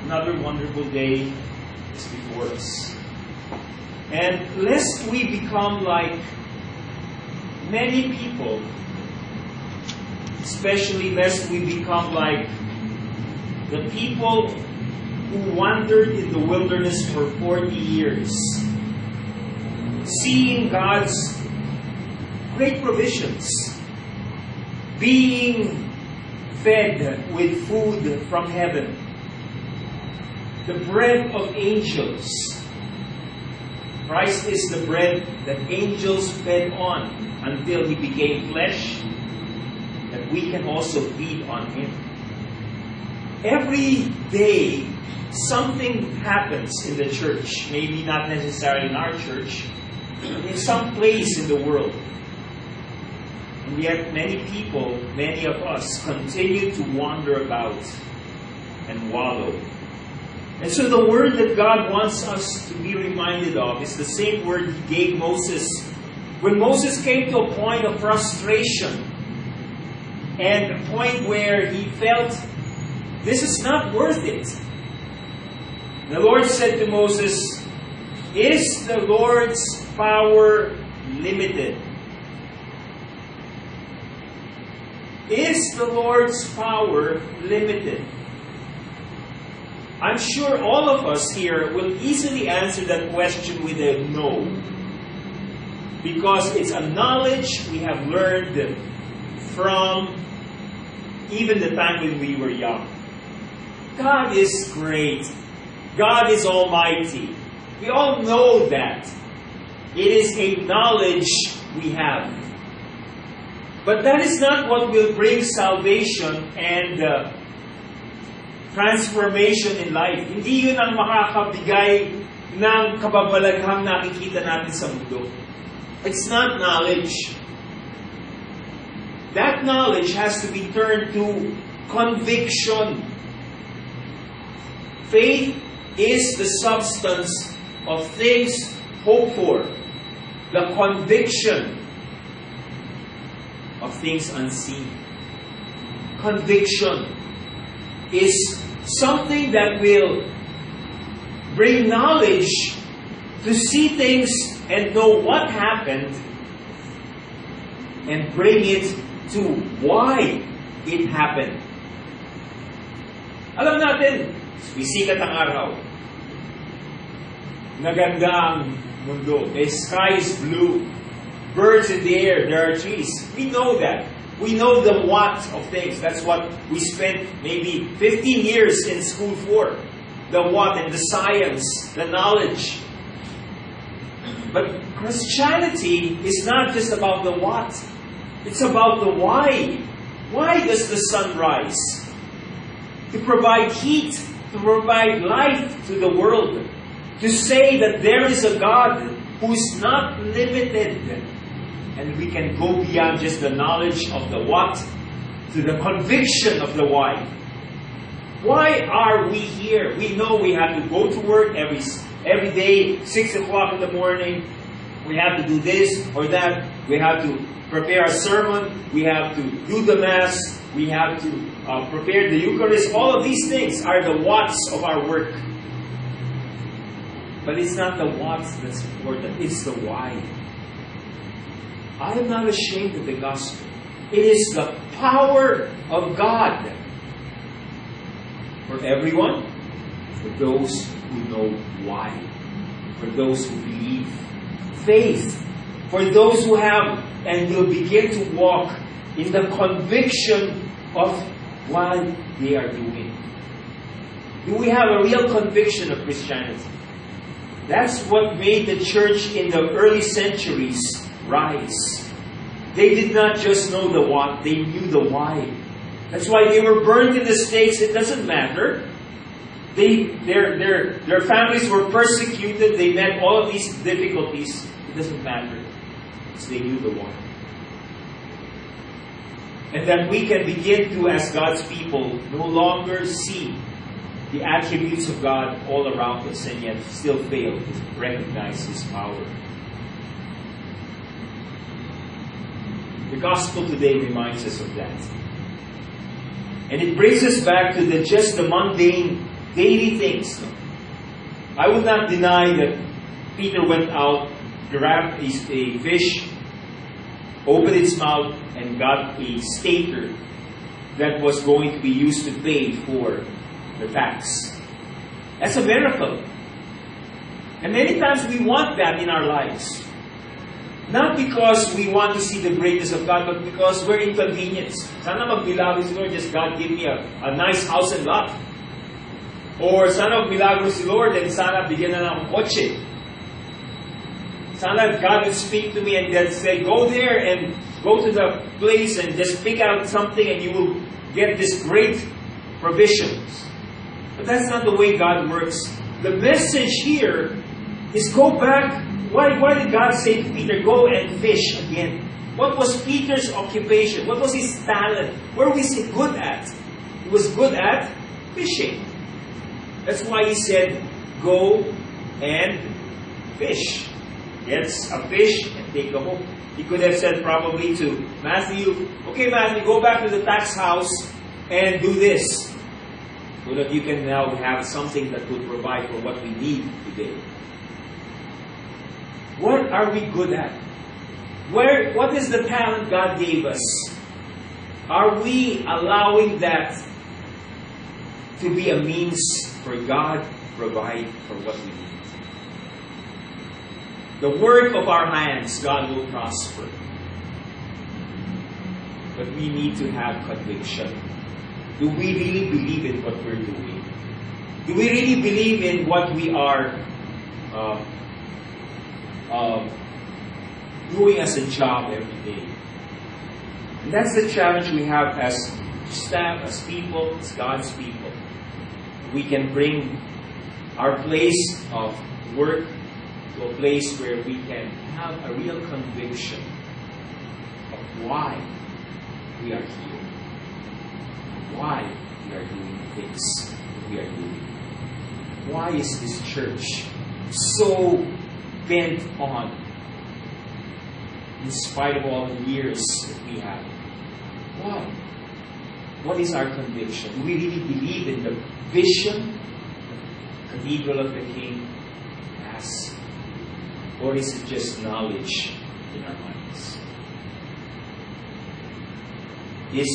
Another wonderful day is before us. And lest we become like many people, especially lest we become like the people who wandered in the wilderness for 40 years, seeing God's great provisions, being fed with food from heaven, the bread of angels. Christ is the bread that angels fed on until He became flesh, that we can also feed on Him. Every day, something happens in the church, maybe not necessarily in our church, in some place in the world. And yet many people, many of us, continue to wander about and wallow. And so the word that God wants us to be reminded of is the same word He gave Moses. When Moses came to a point of frustration and a point where he felt, this is not worth it. The Lord said to Moses, is the Lord's power limited? Is the Lord's power limited? I'm sure all of us here will easily answer that question with a no. Because it's a knowledge we have learned from even the time when we were young. God is great. God is almighty. We all know that. It is a knowledge we have. But that is not what will bring salvation and transformation in life. Hindi yun ang makakabigay ng kababalaghang nakikita natin sa mundo. It's not knowledge. That knowledge has to be turned to conviction. Faith is the substance of things hoped for. The conviction of things unseen. Conviction is something that will bring knowledge to see things and know what happened and bring it to why it happened. Alam natin, sisikat ang araw. Naganda ang mundo. The sky is blue. Birds in the air. There are trees. We know that. We know the what of things. That's what we spent maybe 15 years in school for. The what and the science, the knowledge. But Christianity is not just about the what. It's about the why. Why does the sun rise? To provide heat, to provide life to the world. To say that there is a God who is not limited. And we can go beyond just the knowledge of the what to the conviction of the why. Why are we here? We know we have to go to work every day, 6 o'clock in the morning. We have to do this or that. We have to prepare a sermon. We have to do the Mass. We have to prepare the Eucharist. All of these things are the whats of our work. But it's not the whats that's important. It's the why. I am not ashamed of the gospel. It is the power of God for everyone, for those who know why, for those who believe. Faith, for those who have and will begin to walk in the conviction of what they are doing. Do we have a real conviction of Christianity? That's what made the church in the early centuries rise. They did not just know the what, they knew the why. That's why they were burned in the stakes. It doesn't matter. Their families were persecuted. They met all of these difficulties. It doesn't matter. Because they knew the why. And that we can begin to, as God's people, no longer see the attributes of God all around us and yet still fail to recognize His power. The gospel today reminds us of that. And it brings us back to just the mundane daily things. I would not deny that Peter went out, grabbed a fish, opened its mouth, and got a stater that was going to be used to pay for the tax. That's a miracle. And many times we want that in our lives. Not because we want to see the greatness of God, but because we're inconvenienced. Sana magmilagro si Lord, just God give me a nice house and lot. Or sana magmilagro si Lord, and sana bigyan na ng kotse. Sana God would speak to me and then say, go there and go to the place and just pick out something and you will get this great provisions. But that's not the way God works. The message here is go back. Why did God say to Peter, go and fish again? What was Peter's occupation? What was his talent? Where was he good at? He was good at fishing. That's why he said, go and fish. Gets a fish and take a hook. He could have said probably to Matthew, okay Matthew, go back to the tax house and do this. So that you can now have something that will provide for what we need today. What are we good at? What is the talent God gave us? Are we allowing that to be a means for God to provide for what we need? The work of our hands, God will prosper. But we need to have conviction. Do we really believe in what we're doing? Do we really believe in what we are doing as a job every day? And that's the challenge we have as staff, as people, as God's people. We can bring our place of work to a place where we can have a real conviction of why we are here, why we are doing the things we are doing. Why is this church so bent on, in spite of all the years that we have? Why? What is our conviction? Do we really believe in the vision the Cathedral of the King has? Or is it just knowledge in our minds? Is